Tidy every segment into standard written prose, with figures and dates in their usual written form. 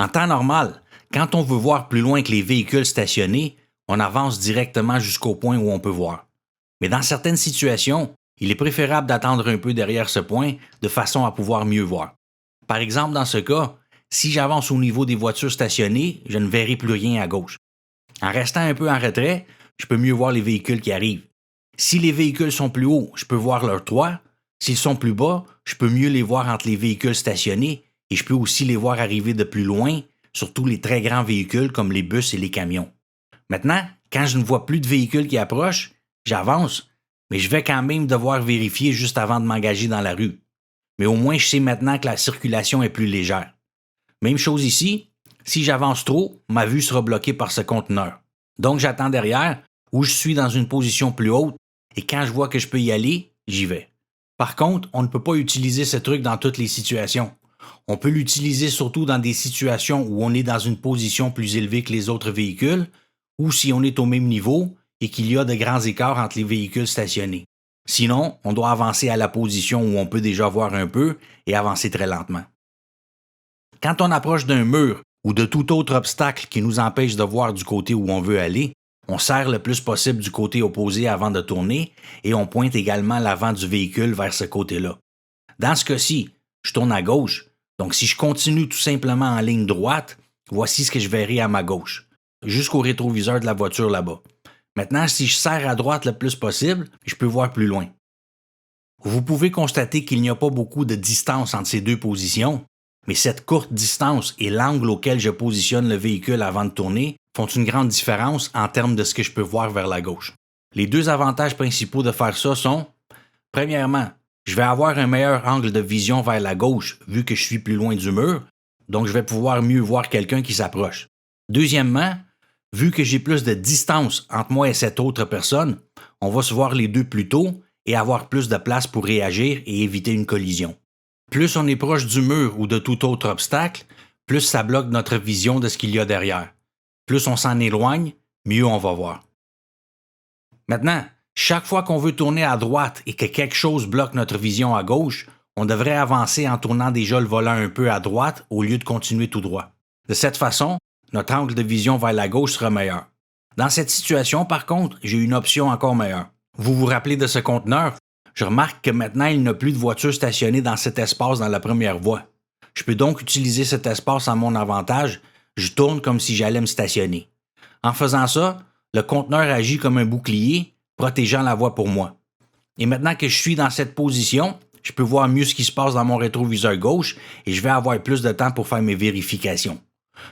En temps normal, quand on veut voir plus loin que les véhicules stationnés, on avance directement jusqu'au point où on peut voir. Mais dans certaines situations, il est préférable d'attendre un peu derrière ce point de façon à pouvoir mieux voir. Par exemple, dans ce cas, si j'avance au niveau des voitures stationnées, je ne verrai plus rien à gauche. En restant un peu en retrait, je peux mieux voir les véhicules qui arrivent. Si les véhicules sont plus hauts, je peux voir leur toit. S'ils sont plus bas, je peux mieux les voir entre les véhicules stationnés et je peux aussi les voir arriver de plus loin, surtout les très grands véhicules comme les bus et les camions. Maintenant, quand je ne vois plus de véhicules qui approchent, j'avance, mais je vais quand même devoir vérifier juste avant de m'engager dans la rue. Mais au moins, je sais maintenant que la circulation est plus légère. Même chose ici, si j'avance trop, ma vue sera bloquée par ce conteneur. Donc, j'attends derrière, où je suis dans une position plus haute, et quand je vois que je peux y aller, j'y vais. Par contre, on ne peut pas utiliser ce truc dans toutes les situations. On peut l'utiliser surtout dans des situations où on est dans une position plus élevée que les autres véhicules, ou si on est au même niveau et qu'il y a de grands écarts entre les véhicules stationnés. Sinon, on doit avancer à la position où on peut déjà voir un peu et avancer très lentement. Quand on approche d'un mur ou de tout autre obstacle qui nous empêche de voir du côté où on veut aller, on serre le plus possible du côté opposé avant de tourner et on pointe également l'avant du véhicule vers ce côté-là. Dans ce cas-ci, je tourne à gauche, donc si je continue tout simplement en ligne droite, voici ce que je verrai à ma gauche, jusqu'au rétroviseur de la voiture là-bas. Maintenant, si je serre à droite le plus possible, je peux voir plus loin. Vous pouvez constater qu'il n'y a pas beaucoup de distance entre ces deux positions, mais cette courte distance et l'angle auquel je positionne le véhicule avant de tourner font une grande différence en termes de ce que je peux voir vers la gauche. Les deux avantages principaux de faire ça sont, premièrement, je vais avoir un meilleur angle de vision vers la gauche vu que je suis plus loin du mur, donc je vais pouvoir mieux voir quelqu'un qui s'approche. Deuxièmement, vu que j'ai plus de distance entre moi et cette autre personne, on va se voir les deux plus tôt et avoir plus de place pour réagir et éviter une collision. Plus on est proche du mur ou de tout autre obstacle, plus ça bloque notre vision de ce qu'il y a derrière. Plus on s'en éloigne, mieux on va voir. Maintenant, chaque fois qu'on veut tourner à droite et que quelque chose bloque notre vision à gauche, on devrait avancer en tournant déjà le volant un peu à droite au lieu de continuer tout droit. De cette façon, notre angle de vision vers la gauche sera meilleur. Dans cette situation, par contre, j'ai une option encore meilleure. Vous vous rappelez de ce conteneur? Je remarque que maintenant, il n'y a plus de voitures stationnées dans cet espace dans la première voie. Je peux donc utiliser cet espace en mon avantage. Je tourne comme si j'allais me stationner. En faisant ça, le conteneur agit comme un bouclier, protégeant la voie pour moi. Et maintenant que je suis dans cette position, je peux voir mieux ce qui se passe dans mon rétroviseur gauche et je vais avoir plus de temps pour faire mes vérifications.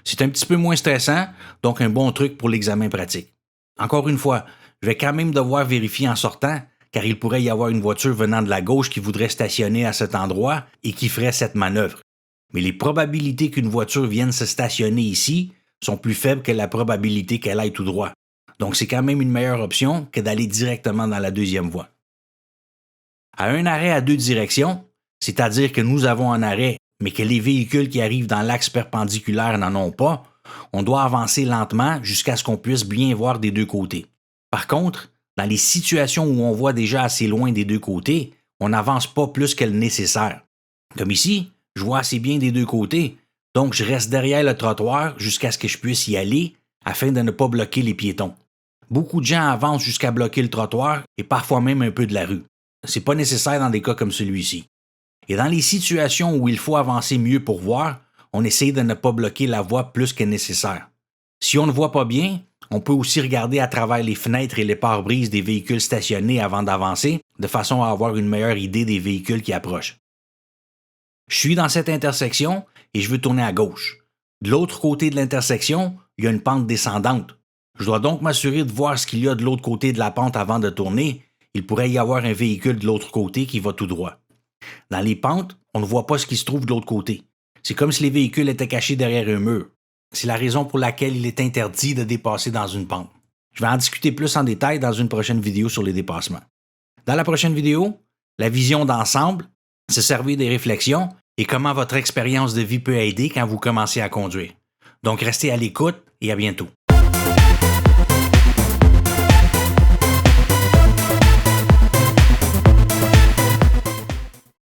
C'est un petit peu moins stressant, donc un bon truc pour l'examen pratique. Encore une fois, je vais quand même devoir vérifier en sortant, car il pourrait y avoir une voiture venant de la gauche qui voudrait stationner à cet endroit et qui ferait cette manœuvre. Mais les probabilités qu'une voiture vienne se stationner ici sont plus faibles que la probabilité qu'elle aille tout droit. Donc c'est quand même une meilleure option que d'aller directement dans la deuxième voie. À un arrêt à deux directions, c'est-à-dire que nous avons un arrêt, mais que les véhicules qui arrivent dans l'axe perpendiculaire n'en ont pas, on doit avancer lentement jusqu'à ce qu'on puisse bien voir des deux côtés. Par contre, dans les situations où on voit déjà assez loin des deux côtés, on n'avance pas plus que le nécessaire. Comme ici, je vois assez bien des deux côtés, donc je reste derrière le trottoir jusqu'à ce que je puisse y aller afin de ne pas bloquer les piétons. Beaucoup de gens avancent jusqu'à bloquer le trottoir et parfois même un peu de la rue. C'est pas nécessaire dans des cas comme celui-ci. Et dans les situations où il faut avancer mieux pour voir, on essaie de ne pas bloquer la voie plus que nécessaire. Si on ne voit pas bien, on peut aussi regarder à travers les fenêtres et les pare-brises des véhicules stationnés avant d'avancer, de façon à avoir une meilleure idée des véhicules qui approchent. Je suis dans cette intersection et je veux tourner à gauche. De l'autre côté de l'intersection, il y a une pente descendante. Je dois donc m'assurer de voir ce qu'il y a de l'autre côté de la pente avant de tourner. Il pourrait y avoir un véhicule de l'autre côté qui va tout droit. Dans les pentes, on ne voit pas ce qui se trouve de l'autre côté. C'est comme si les véhicules étaient cachés derrière un mur. C'est la raison pour laquelle il est interdit de dépasser dans une pente. Je vais en discuter plus en détail dans une prochaine vidéo sur les dépassements. Dans la prochaine vidéo, la vision d'ensemble, se servir des réflexions et comment votre expérience de vie peut aider quand vous commencez à conduire. Donc restez à l'écoute et à bientôt.